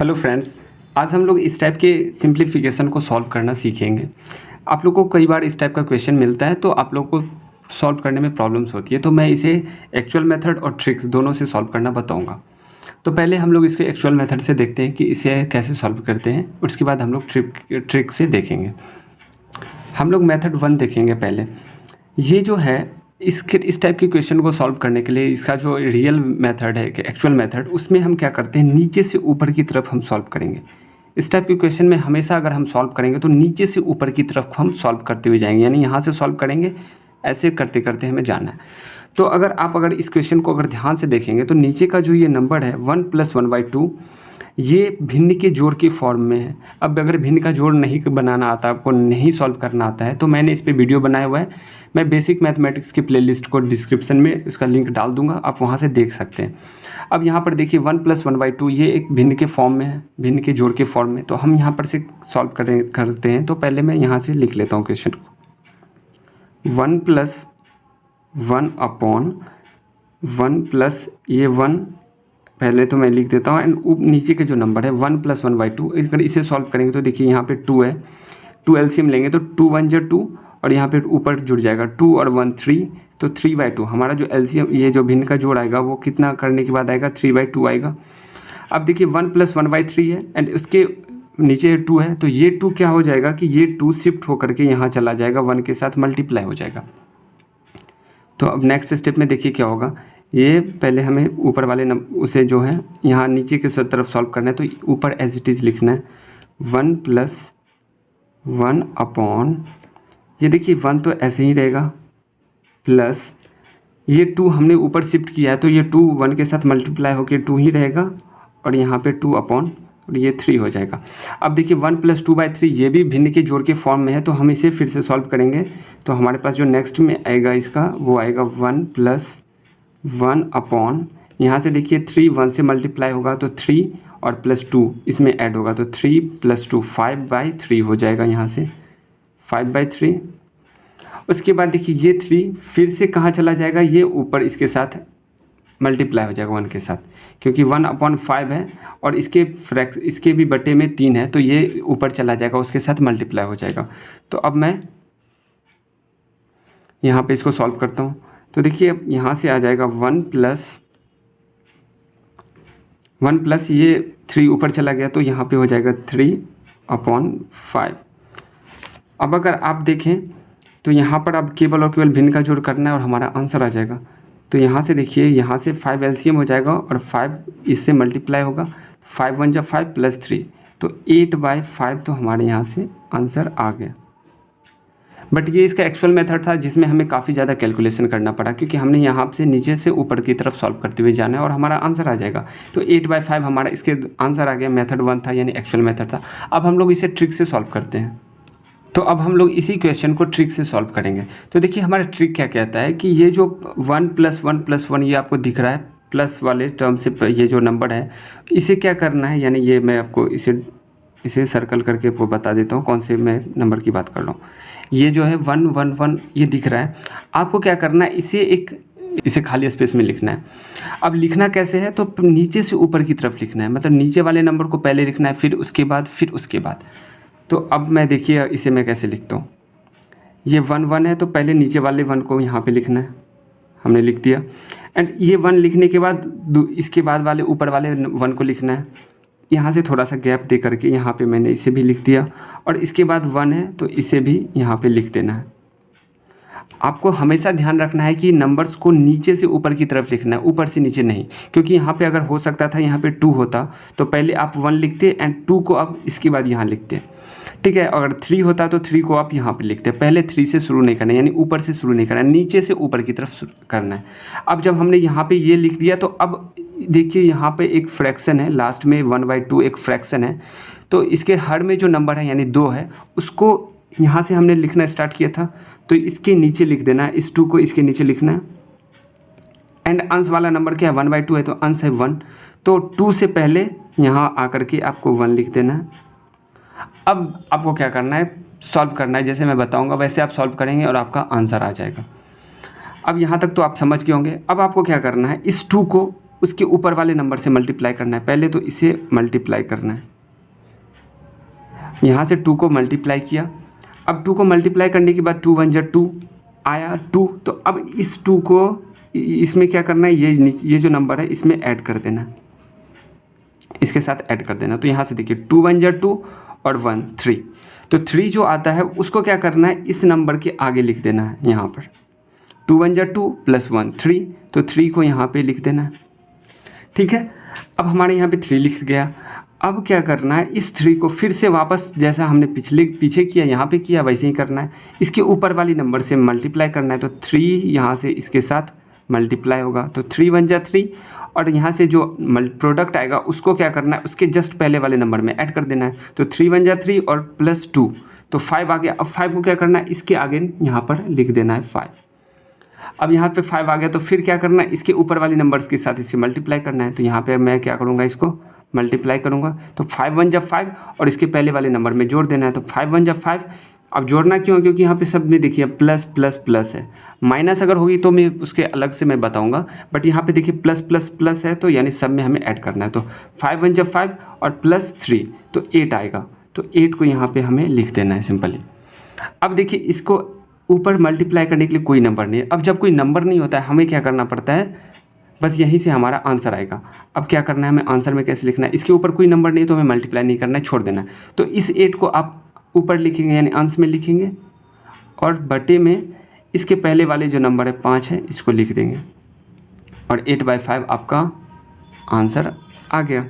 Hello friends, आज हम लोग इस टाइप के सिंप्लीफिकेशन को सॉल्व करना सीखेंगे। आप लोग को कई बार इस टाइप का क्वेश्चन मिलता है तो आप लोग को सॉल्व करने में प्रॉब्लम्स होती है, तो मैं इसे एक्चुअल मेथड और ट्रिक्स दोनों से सॉल्व करना बताऊंगा। तो पहले हम लोग इसके एक्चुअल मेथड से देखते हैं कि इसे कैसे सॉल्व करते हैं, उसके बाद हम लोग ट्रिक से देखेंगे। हम लोग मेथड 1 देखेंगे पहले। ये जो है इस टाइप के क्वेश्चन को सॉल्व करने के लिए इसका जो रियल मेथड है कि एक्चुअल मेथड, उसमें हम क्या करते हैं, नीचे से ऊपर की तरफ हम सॉल्व करेंगे। इस टाइप के क्वेश्चन में हमेशा अगर हम सॉल्व करेंगे तो नीचे से ऊपर की तरफ हम सॉल्व करते हुए जाएंगे, यानी यहाँ से सॉल्व करेंगे, ऐसे करते करते हमें जाना है। तो अगर इस क्वेश्चन को अगर ध्यान से देखेंगे तो नीचे का जो ये नंबर है 1 + 1/2, ये भिन्न के जोड़ के फॉर्म में है। अब अगर भिन्न का जोड़ नहीं बनाना आता, आपको नहीं सॉल्व करना आता है, तो मैंने इस पर वीडियो बनाया हुआ है। मैं बेसिक मैथमेटिक्स की प्लेलिस्ट को डिस्क्रिप्शन में उसका लिंक डाल दूंगा, आप वहाँ से देख सकते हैं। अब यहाँ पर देखिए 1 + 1/2 ये एक भिन्न के फॉर्म में है, भिन्न के जोड़ के फॉर्म में। तो हम यहाँ पर से सॉल्व करते हैं। तो पहले मैं यहाँ से लिख लेता हूँ क्वेश्चन को। 1 + 1/1 प्लस ये 1, पहले तो मैं लिख देता हूँ, एंड नीचे के जो नंबर है 1 + 1/2, अगर इसे सॉल्व करेंगे तो देखिए यहाँ पे 2 है, 2 एलसीएम लेंगे तो 2 × 1 = 2, और यहाँ पे ऊपर जुड़ जाएगा 2 और 1 3, तो 3/2 हमारा जो एलसीएम, ये जो भिन्न का जोड़ आएगा वो कितना करने के बाद आएगा, 3/2 आएगा। अब देखिए 1 + 1/3 है एंड उसके नीचे 2 है, तो ये 2 क्या हो जाएगा कि ये 2 शिफ्ट होकर के यहाँ चला जाएगा, 1 के साथ मल्टीप्लाई हो जाएगा। तो अब नेक्स्ट स्टेप में देखिए क्या होगा, ये पहले हमें ऊपर वाले उसे जो है यहाँ नीचे की तरफ सॉल्व करना है, तो ऊपर एज इट इज़ लिखना है 1 + 1/, ये देखिए 1 तो ऐसे ही रहेगा, प्लस ये 2 हमने ऊपर शिफ्ट किया है, तो ये 2 1 के साथ मल्टीप्लाई होकर 2 ही रहेगा, और यहाँ पे 2/, और ये 3 हो जाएगा। अब देखिए 1 + 2/3 ये भी भिन्न के जोड़ के फॉर्म में है, तो हम इसे फिर से सॉल्व करेंगे। तो हमारे पास जो नेक्स्ट में आएगा इसका, वो आएगा 1 + 1/, यहाँ से देखिए 3 1 से मल्टीप्लाई होगा तो 3, और +2 इसमें ऐड होगा तो 3 + 2 5/3 हो जाएगा, यहाँ से 5/3। उसके बाद देखिए ये 3 फिर से कहाँ चला जाएगा, ये ऊपर इसके साथ मल्टीप्लाई हो जाएगा 1 के साथ, क्योंकि 1/5 है और इसके भी बटे में 3 है, तो ये ऊपर चला जाएगा, उसके साथ मल्टीप्लाई हो जाएगा। तो अब मैं यहाँ पे इसको सॉल्व करता हूँ। तो देखिए अब यहाँ से आ जाएगा 1 + ये 3 ऊपर चला गया, तो यहाँ पे हो जाएगा 3/5। अब अगर आप देखें तो यहाँ पर अब केवल और केवल भिन्न का जोड़ करना है और हमारा आंसर आ जाएगा। तो यहाँ से देखिए, यहाँ से 5 एलसीएम हो जाएगा और 5 इससे मल्टीप्लाई होगा, 5 × 1 = 5 + 3, तो 8/5, तो हमारे यहाँ से आंसर आ गया। बट ये इसका एक्चुअल मेथड था, जिसमें हमें काफ़ी ज़्यादा कैलकुलेशन करना पड़ा, क्योंकि हमने यहाँ से नीचे से ऊपर की तरफ सॉल्व करते हुए जाना है और हमारा आंसर आ जाएगा। तो 8/5 हमारा इसके आंसर आ गया। मेथड 1 था, यानी एक्चुअल मेथड था। अब हम लोग इसे ट्रिक से सॉल्व करते हैं। तो अब हम लोग इसी क्वेश्चन को ट्रिक से सॉल्व करेंगे। तो देखिए हमारा ट्रिक क्या कहता है कि ये जो 1 + 1 + 1 ये आपको दिख रहा है, प्लस वाले टर्म से ये जो नंबर है, इसे क्या करना है, यानी ये मैं आपको इसे सर्कल करके आपको बता देता हूँ कौन से मैं नंबर की बात कर रहा हूँ। ये जो है 1 1 1 ये दिख रहा है, आपको क्या करना है, इसे खाली स्पेस में लिखना है। अब लिखना कैसे है, तो नीचे से ऊपर की तरफ लिखना है, मतलब नीचे वाले नंबर को पहले लिखना है, फिर उसके बाद। तो अब मैं देखिए इसे मैं कैसे लिखता हूँ। ये 1 1 है, तो पहले नीचे वाले 1 को यहाँ पे लिखना है, हमने लिख दिया। एंड ये 1 लिखने के बाद इसके बाद वाले ऊपर वाले 1 को लिखना है। यहाँ से थोड़ा सा गैप दे करके यहाँ पे मैंने इसे भी लिख दिया, और इसके बाद 1 है तो इसे भी यहाँ पे लिख देना है। आपको हमेशा ध्यान रखना है कि नंबर्स को नीचे से ऊपर की तरफ लिखना है, ऊपर से नीचे नहीं, क्योंकि यहाँ पे अगर हो सकता था यहाँ पे 2 होता तो पहले आप 1 लिखते एंड 2 को आप इसके बाद यहाँ लिखते, ठीक है। अगर 3 होता तो 3 को आप यहाँ पे लिखते, पहले 3 से शुरू नहीं करना, यानी ऊपर से शुरू नहीं करना, नीचे से ऊपर की तरफ करना है। अब जब हमने यहाँ पे ये लिख दिया, तो अब देखिए यहाँ पे एक फ्रैक्शन है, लास्ट में 1/2 एक फ्रैक्शन है, तो इसके हर में जो नंबर है यानी 2 है, उसको यहाँ से हमने लिखना स्टार्ट किया था, तो इसके नीचे लिख देना है, इस 2 को इसके नीचे लिखना है। एंड अंश वाला नंबर क्या है, 1/2 है, तो अंश है 1, तो 2 से पहले यहाँ आकर के आपको 1 लिख देना है। अब आपको क्या करना है, सॉल्व करना है, जैसे मैं बताऊंगा वैसे आप सॉल्व करेंगे और आपका आंसर आ जाएगा। अब यहाँ तक तो आप समझ गए होंगे। अब आपको क्या करना है, इस 2 को उसके ऊपर वाले नंबर से मल्टीप्लाई करना है। पहले तो इसे मल्टीप्लाई करना है, यहाँ से 2 को मल्टीप्लाई किया। अब 2 को मल्टीप्लाई करने के बाद 2 1 जा 2 आया 2। तो अब इस 2 को इसमें क्या करना है, ये जो नंबर है इसमें ऐड कर देना, इसके साथ ऐड कर देना। तो यहाँ से देखिए 2 1 जा 2 और 1 3। तो 3 जो आता है उसको क्या करना है, इस नंबर के आगे लिख देना है। यहाँ पर 2 1 जा 2 प्लस 1 3, तो 3 को यहाँ पे लिख देना है। ठीक है, अब हमारे यहाँ पे 3 लिख गया। अब क्या करना है, इस 3 को फिर से वापस जैसा हमने पीछे किया यहाँ पे किया वैसे ही करना है। इसके ऊपर वाली नंबर से मल्टीप्लाई करना है। तो 3 यहाँ से इसके साथ मल्टीप्लाई होगा, तो 3 1 जा 3, और यहाँ से जो प्रोडक्ट आएगा उसको क्या करना है, उसके जस्ट पहले वाले नंबर में ऐड कर देना है। तो 3 1 जा 3 और प्लस 2, तो 5 आ गया। अब 5 को क्या करना है, इसके आगे यहाँ पर लिख देना है 5। अब यहाँ पे 5 आ गया, तो फिर क्या करना है, इसके ऊपर वाले नंबर्स के साथ इसे मल्टीप्लाई करना है। तो यहाँ पे मैं क्या करूँगा, इसको मल्टीप्लाई करूँगा। तो 5 1 जा 5 और इसके पहले वाले नंबर में जोड़ देना है। तो 5 1 जा 5। अब जोड़ना क्यों, क्योंकि यहाँ पे सब में देखिए प्लस प्लस प्लस है। माइनस अगर होगी तो मैं उसके अलग से मैं बताऊंगा, बट यहाँ पे देखिए प्लस प्लस प्लस है, तो यानी सब में हमें ऐड करना है। तो 5 1 जा 5 और प्लस 3, तो 8 आएगा। तो 8 को यहाँ पे हमें लिख देना है सिंपली। अब देखिए इसको ऊपर मल्टीप्लाई करने के लिए कोई नंबर नहीं है। अब जब कोई नंबर नहीं होता है हमें क्या करना पड़ता है, बस यहीं से हमारा आंसर आएगा। अब क्या करना है, हमें आंसर में कैसे लिखना है, इसके ऊपर कोई नंबर नहीं तो हमें मल्टीप्लाई नहीं करना है, छोड़ देना है। तो इस 8 को आप ऊपर लिखेंगे यानी अंश में लिखेंगे, और बटे में इसके पहले वाले जो नंबर है 5 है इसको लिख देंगे, और 8/5 आपका आंसर आ गया।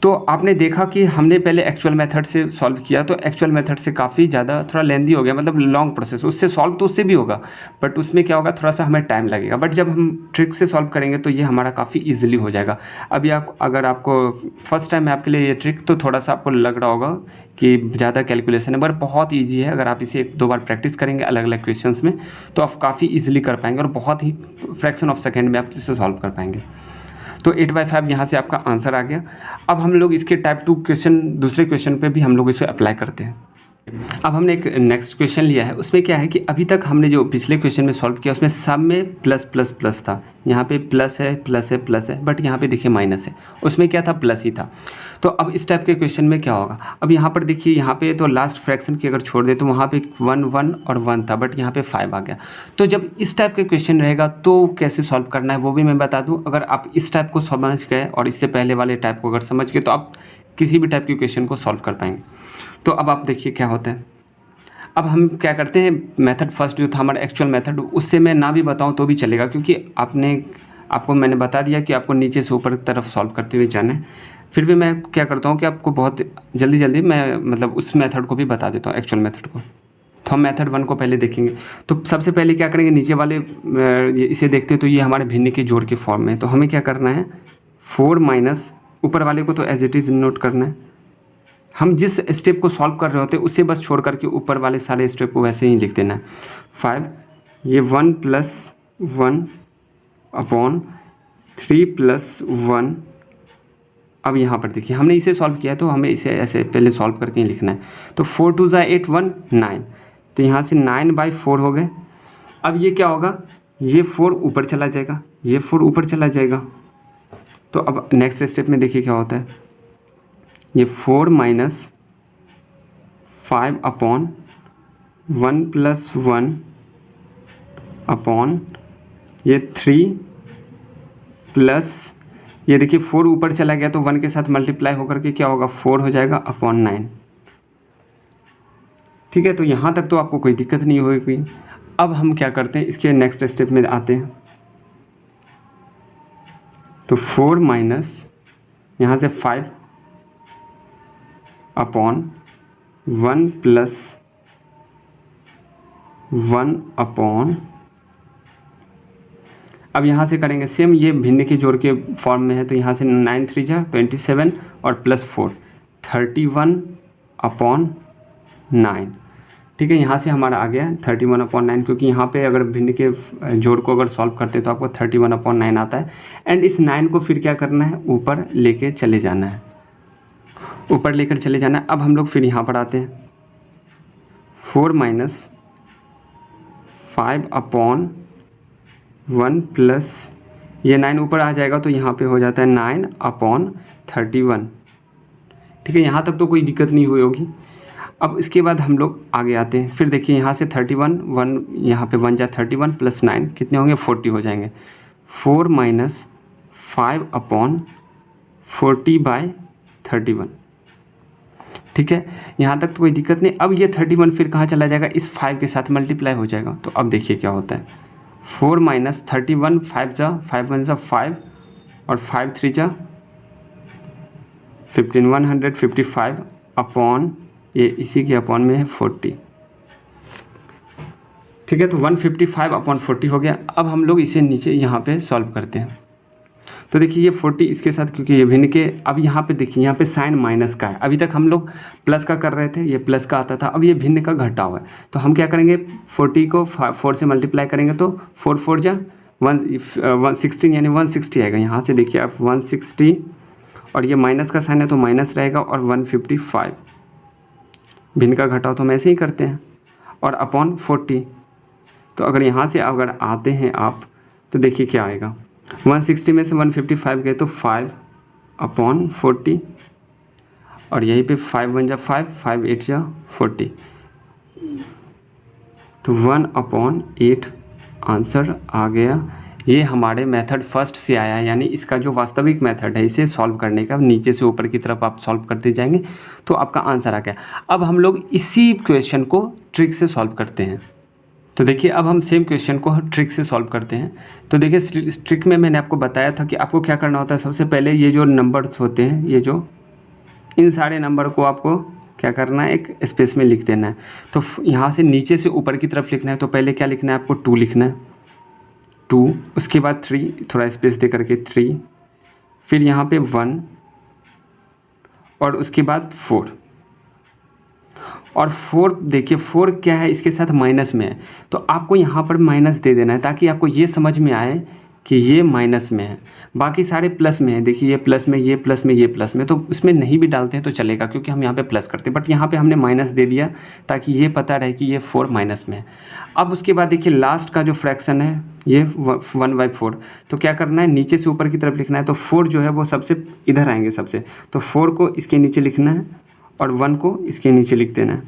तो आपने देखा कि हमने पहले एक्चुअल मेथड से सॉल्व किया, तो एक्चुअल मेथड से काफ़ी ज़्यादा थोड़ा लेंदी हो गया, मतलब लॉन्ग प्रोसेस। उससे सॉल्व तो उससे भी होगा, बट उसमें क्या होगा, थोड़ा सा हमें टाइम लगेगा। बट जब हम ट्रिक से सॉल्व करेंगे तो ये हमारा काफ़ी इजीली हो जाएगा। अभी अगर आपको फर्स्ट टाइम है आपके लिए ये ट्रिक, तो थोड़ा सा आपको लग रहा होगा कि ज़्यादा कैलकुलेशन है, पर बहुत ईजी है। अगर आप इसे 1-2 बार प्रैक्टिस करेंगे अलग अलग क्वेश्चंस में, तो आप काफ़ी ईजिली कर पाएंगे और बहुत ही फ्रैक्शन ऑफ सेकेंड में आप इसे सॉल्व कर पाएंगे। तो 8/5 यहाँ से आपका आंसर आ गया। अब हम लोग इसके टाइप 2 क्वेश्चन, दूसरे क्वेश्चन पे भी हम लोग इसे अप्लाई करते हैं। अब हमने एक नेक्स्ट क्वेश्चन लिया है, उसमें क्या है कि अभी तक हमने जो पिछले क्वेश्चन में सॉल्व किया उसमें सब में प्लस प्लस प्लस था। यहाँ पे प्लस है प्लस है प्लस है, बट यहाँ पे देखिए माइनस है, उसमें क्या था, प्लस ही था। तो अब इस टाइप के क्वेश्चन में क्या होगा, अब यहाँ पर देखिए, यहाँ पे तो लास्ट फ्रैक्शन की अगर छोड़ दे तो वहाँ पे 1 1 और 1 था, बट यहाँ पे 5 आ गया। तो जब इस टाइप के क्वेश्चन रहेगा तो कैसे सॉल्व करना है वो भी मैं बता दूँ। अगर आप इस टाइप को समझ गए और इससे पहले वाले टाइप को अगर समझ गए तो आप किसी भी टाइप के क्वेश्चन को सॉल्व कर पाएंगे। तो अब आप देखिए क्या होता है। अब हम क्या करते हैं, मेथड फर्स्ट जो था हमारा एक्चुअल मेथड, उससे मैं ना भी बताऊं तो भी चलेगा, क्योंकि आपको मैंने बता दिया कि आपको नीचे से ऊपर की तरफ सॉल्व करते हुए जाना है। फिर भी मैं क्या करता हूं कि आपको बहुत जल्दी मैं मतलब उस मेथड को भी बता देता हूं, एक्चुअल मेथड को। तो हम मेथड 1 को पहले देखेंगे। तो सबसे पहले क्या करेंगे, नीचे वाले इसे देखते हैं तो ये हमारे भिन्न के जोड़ के फॉर्म में है। तो हमें क्या करना है, 4 माइनस ऊपर वाले को तो एज इट इज़ नोट करना है। हम जिस स्टेप को सॉल्व कर रहे होते हैं उसे बस छोड़ करके ऊपर वाले सारे स्टेप को वैसे ही लिख देना है। 5, ये 1 + 1/3 + 1। अब यहाँ पर देखिए हमने इसे सॉल्व किया तो हमें इसे ऐसे पहले सॉल्व करके ही लिखना है। तो 4 2 = 8 1 9, तो यहाँ से 9/4 हो गए। अब ये क्या होगा, ये 4 ऊपर चला जाएगा, ये 4 ऊपर चला जाएगा। तो अब नेक्स्ट स्टेप में देखिए क्या होता है, ये 4 - 5/1 + 1/, ये 3 प्लस ये देखिए 4 ऊपर चला गया तो 1 के साथ मल्टीप्लाई होकर के क्या होगा, 4 हो जाएगा अपॉन 9। ठीक है, तो यहाँ तक तो आपको कोई दिक्कत नहीं होगी। अब हम क्या करते हैं, इसके नेक्स्ट स्टेप में आते हैं। तो 4 माइनस यहाँ से 5/1 + 1/, अब यहाँ से करेंगे सेम, ये भिन्न के जोड़ के फॉर्म में है। तो यहाँ से 9 3 = 27 और +4 31/9। ठीक है, यहाँ से हमारा आ गया 31/9, क्योंकि यहाँ पे अगर भिन्न के जोड़ को अगर सॉल्व करते तो आपको 31/9 आता है। एंड इस 9 को फिर क्या करना है, ऊपर लेके चले जाना है, ऊपर लेकर चले जाना है। अब हम लोग फिर यहाँ पर आते हैं, 4 - 5/1 + ये 9 ऊपर आ जाएगा तो यहाँ पे हो जाता है 9/31। ठीक है, यहाँ तक तो कोई दिक्कत नहीं हुई होगी। अब इसके बाद हम लोग आगे आते हैं। फिर देखिए यहाँ से 31 1 यहाँ पे 1 जा 31 + 9 कितने होंगे 40 हो जाएंगे। 4 - 5/40/31। ठीक है, यहाँ तक तो कोई दिक्कत नहीं। अब ये 31 फिर कहाँ चला जाएगा, इस 5 के साथ मल्टीप्लाई हो जाएगा। तो अब देखिए क्या होता है, 4 - 31 5 जा 5 1 जा 5 और 5 3 जा 15 155 अपॉन ये इसी के अपॉन में है 40। ठीक है, तो 155/40 हो गया। अब हम लोग इसे नीचे यहाँ पे सॉल्व करते हैं। तो देखिए ये 40 इसके साथ, क्योंकि ये भिन्न के, अब यहाँ पे देखिए यहाँ पे साइन माइनस का है। अभी तक हम लोग प्लस का कर रहे थे, ये प्लस का आता था, अब ये भिन्न का घटा हुआ है। तो हम क्या करेंगे, 40 को 4 से मल्टीप्लाई करेंगे तो 4 4 जा 116 यानी 160 आएगा। यहाँ से देखिए आप 160 और ये माइनस का साइन है तो माइनस रहेगा और 155। भिन्न का घटाव तो हम ऐसे ही करते हैं और अपॉन 40। तो अगर यहाँ से अगर आते हैं आप तो देखिए क्या आएगा, 160 में से 155 गए तो 5/40 और यहीं पे 5 1 जा 5 5 8 जा 40 तो 1/8 आंसर आ गया। ये हमारे मेथड फर्स्ट से आया है, यानी इसका जो वास्तविक मेथड है इसे सॉल्व करने का, नीचे से ऊपर की तरफ आप सॉल्व करते जाएंगे तो आपका आंसर आ गया। अब हम लोग इसी क्वेश्चन को ट्रिक से सॉल्व करते हैं। तो देखिए अब हम सेम क्वेश्चन को ट्रिक से सॉल्व करते हैं। तो देखिए ट्रिक में मैंने आपको बताया था कि आपको क्या करना होता है। सबसे पहले ये जो नंबर्स होते हैं, ये जो इन सारे नंबर को आपको क्या करना है, एक स्पेस में लिख देना है। तो यहाँ से नीचे से ऊपर की तरफ लिखना है। तो पहले क्या लिखना है आपको, 2 लिखना है, 2, उसके बाद 3, थोड़ा स्पेस दे करके 3, फिर यहाँ पे 1 और उसके बाद 4 और 4 देखिए 4 क्या है, इसके साथ माइनस में है तो आपको यहाँ पर माइनस दे देना है ताकि आपको ये समझ में आए कि ये माइनस में है, बाकी सारे प्लस में है। देखिए ये प्लस में, ये प्लस में, ये प्लस में, तो उसमें नहीं भी डालते हैं तो चलेगा क्योंकि हम यहाँ पे प्लस करते हैं, बट यहाँ पे हमने माइनस दे दिया ताकि ये पता रहे कि ये 4 माइनस में है। अब उसके बाद देखिए लास्ट का जो फ्रैक्शन है ये 1/4, तो क्या करना है, नीचे से ऊपर की तरफ लिखना है। तो 4 जो है वो सबसे इधर आएंगे सबसे, तो 4 को इसके नीचे लिखना है और 1 को इसके नीचे लिख देना है।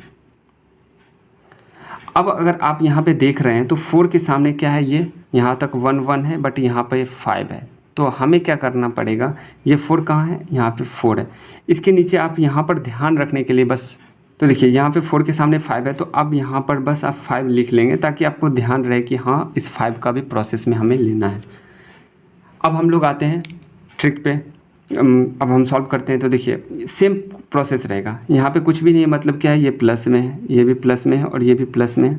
अब अगर आप यहाँ पे देख रहे हैं तो 4 के सामने क्या है, ये यहाँ तक 1 1 है बट यहाँ पे 5 है। तो हमें क्या करना पड़ेगा, ये 4 कहाँ है, यहाँ पे 4 है। इसके नीचे आप यहाँ पर ध्यान रखने के लिए बस, तो देखिए यहाँ पे 4 के सामने 5 है तो अब यहाँ पर बस आप 5 लिख लेंगे ताकि आपको ध्यान रहे कि हाँ इस 5 का भी प्रोसेस में हमें लेना है। अब हम लोग आते हैं ट्रिक पे। अब हम सॉल्व करते हैं। तो देखिए सेम प्रोसेस रहेगा, यहाँ पे कुछ भी नहीं है, मतलब क्या है, ये प्लस में है, ये भी प्लस में है और ये भी प्लस में है।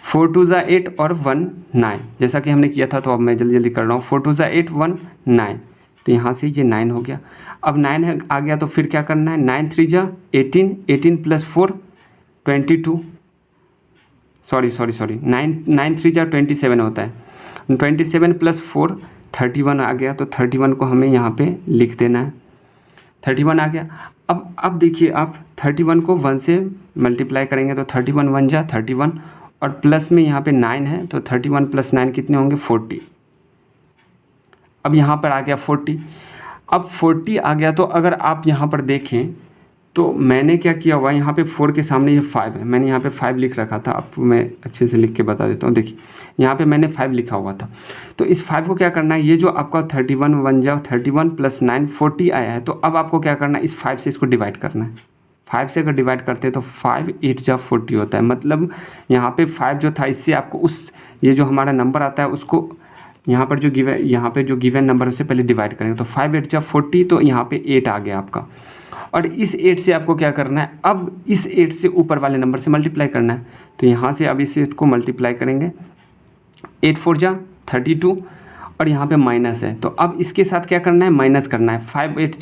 4 2 जा 8 और 1 9, जैसा कि हमने किया था। तो अब मैं जल्दी जल्दी कर रहा हूँ। 4 2 जा 8 1 9, तो यहाँ से ये 9 हो गया। अब 9 है आ गया तो फिर क्या करना है, 9 3 जा 18, 18 + 4 22, सॉरी 9 3 जा 27 होता है, 27 + 4 31 आ गया। तो 31 को हमें यहाँ पे लिख देना है। 31 आ गया। अब देखिए आप 31 को 1 से मल्टीप्लाई करेंगे तो 31 1 जा 31 और प्लस में यहाँ पे 9 है तो 31 + 9 कितने होंगे, 40। अब यहाँ पर आ गया 40। अब 40 आ गया तो अगर आप यहाँ पर देखें तो मैंने क्या किया हुआ, यहाँ पे 4 के सामने ये 5 है, मैंने यहाँ पे 5 लिख रखा था। आपको मैं अच्छे से लिख के बता देता हूँ। देखिए यहाँ पे मैंने 5 लिखा हुआ था। तो इस 5 को क्या करना है, ये जो आपका 31 1 जा 31 + 9 40 आया है, तो अब आपको क्या करना है, इस 5 से इसको डिवाइड करना है। 5 से अगर डिवाइड करते हैं तो 5 8 जा 40 होता है। मतलब यहाँ पे 5 जो था इससे आपको उस ये जो हमारा नंबर आता है उसको यहाँ पर जो गिवन नंबर उससे पहले डिवाइड करेंगे। तो 5 8 जा 40, तो यहाँ पे 8 आ गया आपका। और इस 8 से आपको क्या करना है, अब इस 8 से ऊपर वाले नंबर से मल्टीप्लाई करना है। तो यहाँ से अब इस 8 को मल्टीप्लाई करेंगे, 8 4 जा 32 और यहाँ पे माइनस है तो अब इसके साथ क्या करना है, माइनस करना है। 5 8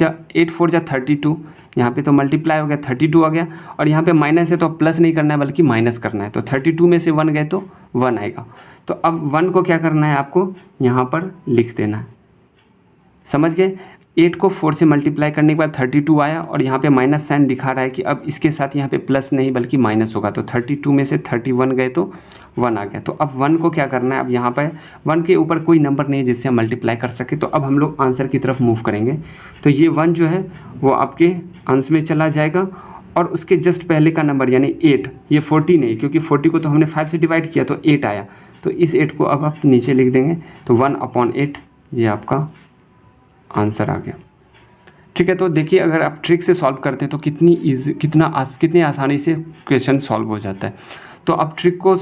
4 जा 32, यहाँ पे तो मल्टीप्लाई हो गया 32 आ गया और यहाँ पे माइनस है तो अब प्लस नहीं करना है बल्कि माइनस करना है। तो 32 में से 1 गए तो 1 आएगा। तो अब 1 को क्या करना है, आपको यहाँ पर लिख देना है। समझ गए। 8 को 4 से मल्टीप्लाई करने के बाद 32 आया और यहाँ पे माइनस साइन दिखा रहा है कि अब इसके साथ यहाँ पे प्लस नहीं बल्कि माइनस होगा। तो 32 में से 31 गए तो 1 आ गया। तो अब 1 को क्या करना है, अब यहाँ पर 1 के ऊपर कोई नंबर नहीं है जिससे हम मल्टीप्लाई कर सके। तो अब हम लोग आंसर की तरफ मूव करेंगे। तो ये 1 जो है वो आपके अंश में चला जाएगा और उसके जस्ट पहले का नंबर यानी 8, ये 40 नहीं क्योंकि 40 को तो हमने 5 से डिवाइड किया तो 8 आया। तो इस 8 को अब आप नीचे लिख देंगे। तो 1/8 ये आपका आंसर आ गया। ठीक है, तो देखिए अगर आप ट्रिक से सॉल्व करते हैं तो कितनी आसानी से क्वेश्चन सॉल्व हो जाता है। तो आप ट्रिक को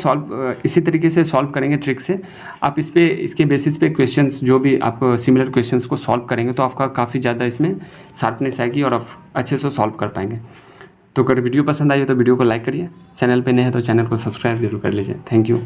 इसी तरीके से सॉल्व करेंगे ट्रिक से। आप इसके बेसिस पे क्वेश्चंस जो भी आप सिमिलर क्वेश्चंस को सॉल्व करेंगे तो आपका काफ़ी ज़्यादा इसमें शार्पनेस आएगी और आप अच्छे से सॉल्व कर पाएंगे। तो अगर वीडियो पसंद आई हो तो वीडियो को लाइक करिए, चैनल पे नए हैं तो चैनल को सब्सक्राइब जरूर कर लीजिए। Thank you.